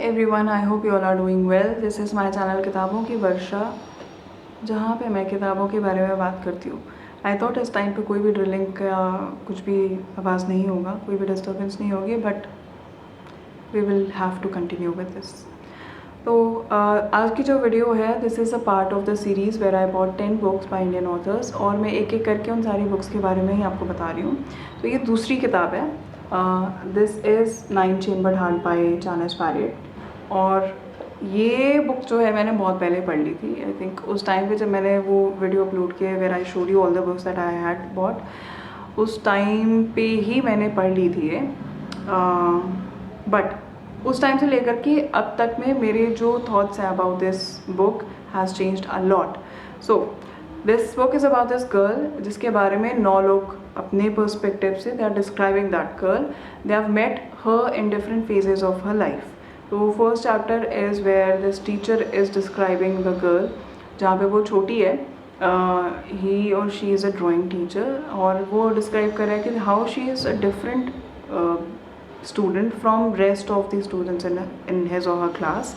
everyone, I hope you all are doing well. This is my channel किताबों की वर्षा, जहाँ पे मैं किताबों के बारे में बात करती हूँ. आई थॉट इस टाइम पे कोई भी ड्रिलिंग का कुछ भी आवाज़ नहीं होगा, कोई भी डिस्टर्बेंस नहीं होगी, but we will have to continue with this. तो आज की जो वीडियो है, this is a part of the series where I bought 10 books by Indian authors, और मैं एक एक करके उन सारी बुक्स के बारे में ही आपको बता रही हूँ. तो ये दूसरी किताब है. This is 9 chambered heart by Charles parrot. और ये बुक जो है मैंने बहुत पहले पढ़ ली थी. आई थिंक उस टाइम पे जब मैंने वो वीडियो अपलोड किया where I showed you all the books that I had bought, उस टाइम पे ही मैंने पढ़ ली थी ये. बट उस टाइम से लेकर के अब तक में मेरे जो थॉट्स हैं about this book has changed a lot. So this book is about this girl जिसके बारे में 9 लोग अपने पर्सपेक्टिव से they are describing that girl. They have met her in different phases of her life. तो first chapter is where this teacher is describing the girl, जहाँ पे वो छोटी है. ही और she is a drawing teacher, और वो describe कर रहा है कि how she is a different student from rest of the students in his और हर क्लास.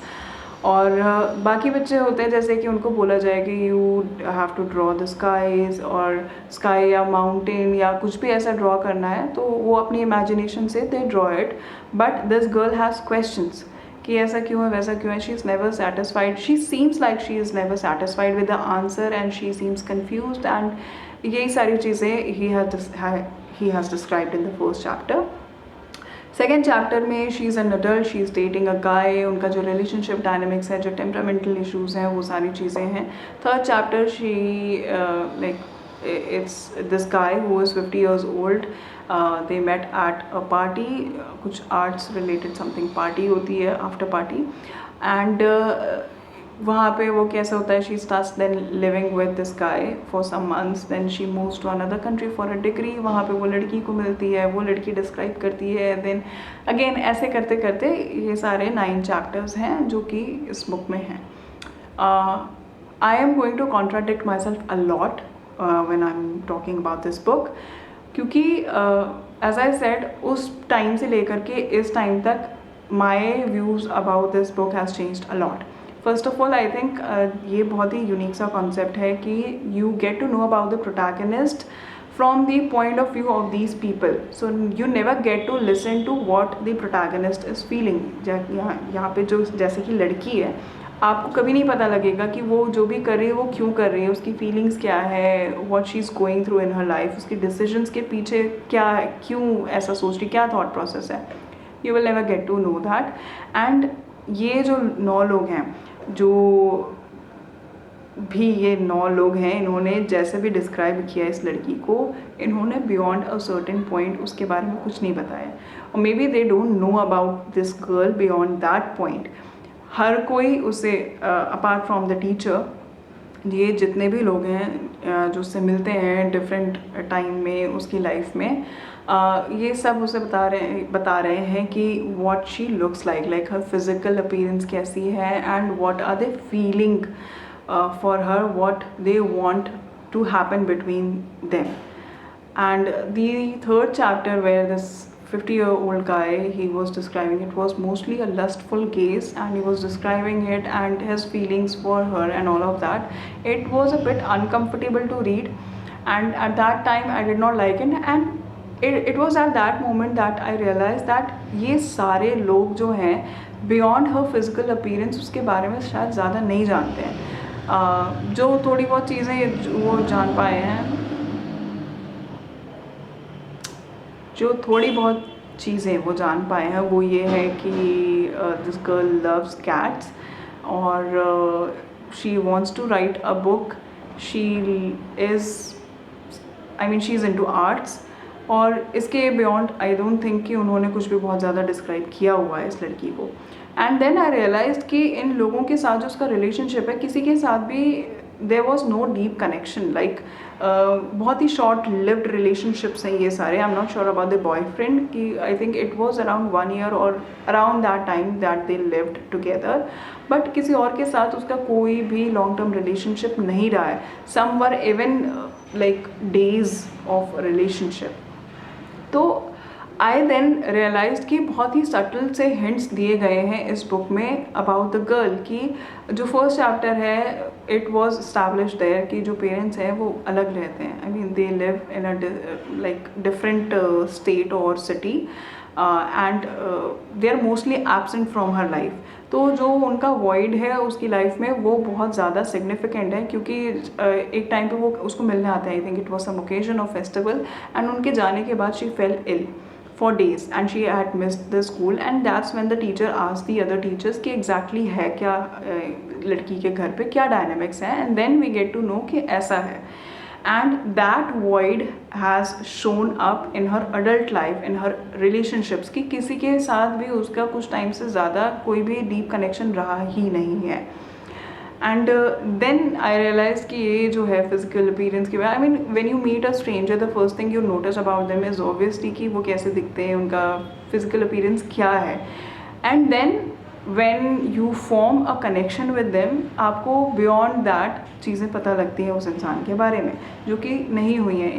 और बाकी बच्चे होते हैं जैसे कि उनको बोला जाए कि you have to draw the skies, और स्काई या माउंटेन या कुछ भी ऐसा ड्रॉ करना है तो वो अपनी इमेजिनेशन से they draw it. But this girl has questions कि ऐसा क्यों है, वैसा क्यों है. She is never satisfied. She seems like she is never satisfied with the answer, and she seems confused, and यही सारी चीज़ें ही has described in the first chapter. Second chapter में she is an adult, she is dating a guy. उनका जो relationship dynamics है, जो temperamental issues हैं, वो सारी चीज़ें हैं. Third chapter she like it's this guy who is 50 years old. They met at a party, कुछ arts related something party होती है, after party, and वहाँ पे वो कैसा होता है, she starts then living with this guy for some months, then she moves to another country for a degree. वहाँ पे वो लड़की को मिलती है, वो लड़की डिस्क्राइब करती है, then again ऐसे करते करते ये सारे 9 चैप्टर्स हैं जो कि इस बुक में हैं. I am going to contradict myself a lot when I'm talking about this book, क्योंकि as I said उस टाइम से लेकर के इस टाइम तक my views about this book has changed a lot. First of all, I think ये बहुत ही unique सा कॉन्सेप्ट है कि you get to know about the protagonist from the point of view of these people. So you never get to listen to what the protagonist is feeling. यहाँ पे जो जैसे कि लड़की है, आपको कभी नहीं पता लगेगा कि वो जो भी कर रही है वो क्यों कर रही है, उसकी फीलिंग्स क्या है, what she is going through in her life, उसके डिसीजंस के पीछे क्या, क्यों ऐसा सोच रही, क्या थॉट प्रोसेस है. You will never get to know that. And ये जो 9 लोग हैं, जो भी ये 9 लोग हैं, इन्होंने जैसे भी डिस्क्राइब किया इस लड़की को, इन्होंने बियॉन्ड अ सर्टेन पॉइंट उसके बारे में कुछ नहीं बताया. और may be they don't know about this girl beyond that point. हर कोई उसे अपार्ट फ्रॉम द टीचर, ये जितने भी लोग हैं जो उससे मिलते हैं डिफरेंट टाइम में उसकी लाइफ में, ये सब उसे बता रहे हैं कि what she looks like her physical appearance कैसी है, and what are they feeling for her, what they want to happen between them. And the third chapter where this 50-year-old guy, he was describing, it was mostly a lustful gaze, and he was describing it and his feelings for her and all of that. It was a bit uncomfortable to read, and at that time I did not like it. And it was at that moment that I realized that ये सारे लोग जो हैं beyond her physical appearance उसके बारे में शायद ज़्यादा नहीं जानते हैं. जो थोड़ी बहुत चीज़ें वो जान पाए हैं, जो थोड़ी बहुत चीज़ें वो जान पाए हैं, वो ये है कि दिस गर्ल लव्स कैट्स, और she wants to write a book. She is she is into arts. और इसके बियॉन्ड आई डोंट थिंक कि उन्होंने कुछ भी बहुत ज़्यादा डिस्क्राइब किया हुआ है इस लड़की को. एंड देन आई रियलाइज कि इन लोगों के साथ जो उसका रिलेशनशिप है, किसी के साथ भी there was no deep connection. Like बहुत ही शॉर्ट लिव्ड रिलेशनशिप्स हैं ये सारे. I am not sure about the boyfriend कि I think it was around 1 year और around that time that they lived together. But किसी और के साथ उसका कोई भी लॉन्ग टर्म रिलेशनशिप नहीं रहा है. Some were even like days of relationship. तो आई देन रियलाइज कि बहुत ही सटल से हिंट्स दिए गए हैं इस बुक में अबाउट द गर्ल कि जो फर्स्ट चैप्टर है इट वॉज स्टैब्लिश देयर कि जो पेरेंट्स हैं वो अलग रहते हैं. I mean they live in a like different state और city and they are mostly absent from her life. तो जो उनका वॉइड है उसकी लाइफ में वो बहुत ज़्यादा सिग्निफिकेंट है क्योंकि एक टाइम पे वो उसको मिलने आते हैं. I think it was some occasion of festival and उनके जाने के बाद she fell ill for days and she had missed the school and that's when the teacher asked the other teachers कि exactly है क्या लड़की के घर पे क्या dynamics है and then we get to know कि ऐसा है. And that void has shown up in her adult life, in her relationships कि किसी के साथ भी उसका कुछ टाइम से ज़्यादा कोई भी deep connection रहा ही नहीं है. एंड देन आई रियलाइज कि ये जो है फिजिकल अपीयरेंस की, I mean when you meet a stranger the first thing you notice about them is obviously कि वो कैसे दिखते हैं, उनका फिजिकल अपीयरेंस क्या है. And then when you form a connection with them आपको बियॉन्ड दैट चीज़ें पता लगती हैं उस इंसान के बारे में जो कि नहीं हुई हैं.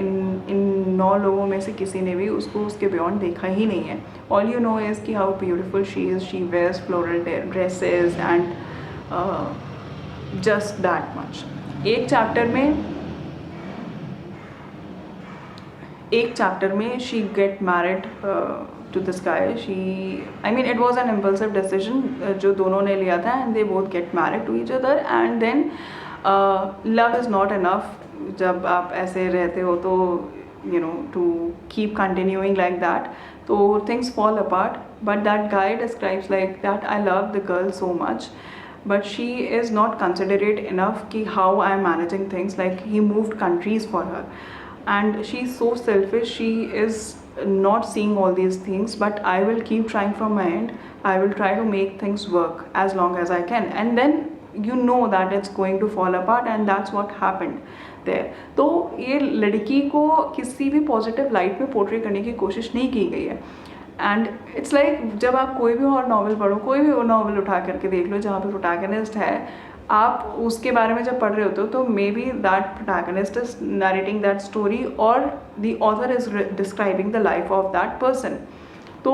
इन 9 लोगों में से किसी ने भी उसको उसके बियॉन्ड देखा ही नहीं है. ऑल यू नो इज़ कि how beautiful she is, she wears floral dresses and just that much. एक चैप्टर में she get married to this guy. I mean it was an impulsive decision जो दोनों ने लिया था and they both get married to each other and then love is not enough जब आप ऐसे रहते हो तो you know to keep continuing like that तो things fall apart. But that guy describes like that I love the girl so much but she is not considerate enough ki how I am managing things. Like he moved countries for her and she is so selfish. She is not seeing all these things but I will keep trying from my end. I will try to make things work as long as I can and then you know that it's going to fall apart and that's what happened there. तो ये लड़की को किसी भी positive light में portray करने की कोशिश नहीं की गई है. एंड इट्स लाइक जब आप कोई भी और नावल पढ़ो, कोई भी नावल उठा करके देख लो जहाँ पे प्रोटैगनिस्ट है, आप उसके बारे में जब पढ़ रहे होते हो तो may be that protagonist is narrating that story और the author is describing the life of that person. तो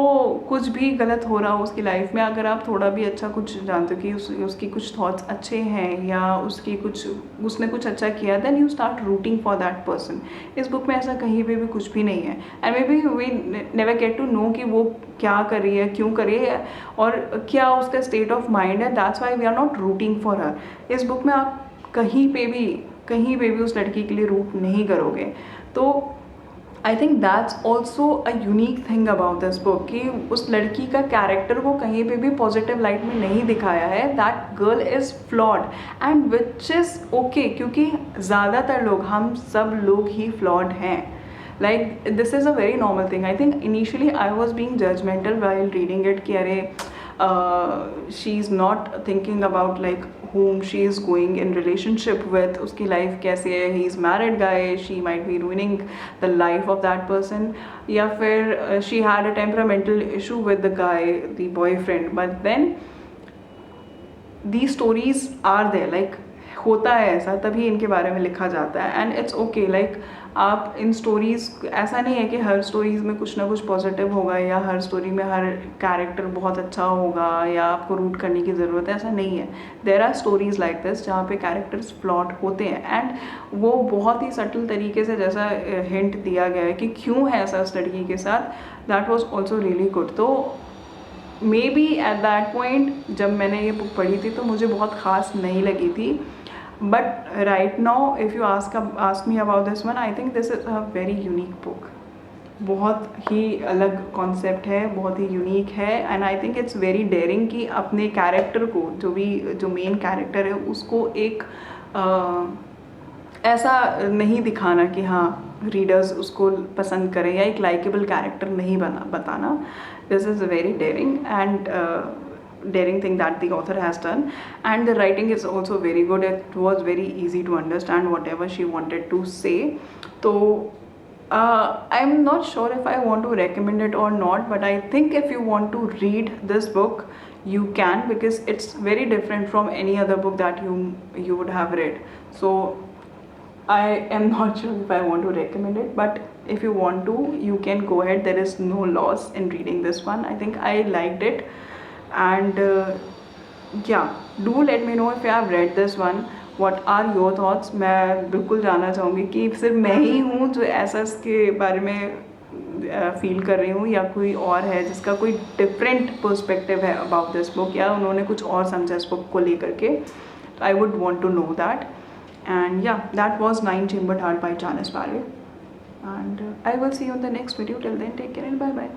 कुछ भी गलत हो रहा हो उसकी लाइफ में, अगर आप थोड़ा भी अच्छा कुछ जानते हो कि उसकी कुछ थॉट्स अच्छे हैं या उसने कुछ अच्छा किया, then you start rooting for that person. इस बुक में ऐसा कहीं पे भी कुछ भी नहीं है and maybe we never get to know कि वो क्या कर रही है, क्यों कर रही है और क्या उसका स्टेट ऑफ माइंड है. That's why we are not rooting for her. इस बुक में आप कहीं पे भी उस लड़की के लिए रूट नहीं करोगे. तो I think that's also a unique thing about this book कि उस लड़की का कैरेक्टर को कहीं पे भी पॉजिटिव लाइट में नहीं दिखाया है. That girl is flawed and which is okay क्योंकि ज़्यादातर लोग, हम सब लोग ही फ्लॉड हैं. Like this is a very normal thing. I think initially I was being judgmental while reading it कि अरे she is not thinking about like whom she is going in relationship with, उसकी life कैसे है, he is married guy, she might be ruining the life of that person, या फिर she had a temperamental issue with the guy, the boyfriend. But then these stories are there, like होता है ऐसा तभी इनके बारे में लिखा जाता है एंड इट्स ओके. लाइक आप इन स्टोरीज़, ऐसा नहीं है कि हर स्टोरीज़ में कुछ ना कुछ पॉजिटिव होगा या हर स्टोरी में हर कैरेक्टर बहुत अच्छा होगा या आपको रूट करने की ज़रूरत है, ऐसा नहीं है. There are stories like this जहाँ पे कैरेक्टर्स फ्लॉट होते हैं एंड वो बहुत ही सटल तरीके से जैसा हिंट दिया गया है कि क्यों है ऐसा उस लड़की के साथ, that was also really good. तो may be at that point जब मैंने ये बुक पढ़ी थी तो मुझे बहुत ख़ास नहीं लगी थी. But right now if you ask me about this one, I think this is a very unique book. बहुत ही अलग कॉन्सेप्ट है, बहुत ही यूनिक है and I think it's very dairying कि अपने कैरेक्टर को, जो मेन कैरेक्टर है उसको एक ऐसा नहीं दिखाना कि हाँ रीडर्स उसको पसंद करें या एक लाइकेबल कैरेक्टर नहीं बताना. This is very dairying and daring thing that the author has done and the writing is also very good. It was very easy to understand whatever she wanted to say. So I'm not sure if I want to recommend it or not, but I think if you want to read this book you can, because it's very different from any other book that you would have read. So I am not sure if I want to recommend it, but if you want to, you can go ahead. There is no loss in reading this one. I think I liked it, and yeah, do let me know if you have read this one. What are your thoughts? मैं बिल्कुल जानना चाहूँगी कि सिर्फ मैं ही हूँ जो ऐसा इसके बारे में फील कर रही हूँ, या कोई और है जिसका कोई डिफरेंट पर्सपेक्टिव है अबाउट दिस बुक, या उन्होंने कुछ और समझा इस बुक को लेकर के. I would want to know that. And yeah, that was Nine Chambered Heart by Janice Barry. And I will see you in the next video. Till then, take care and bye bye.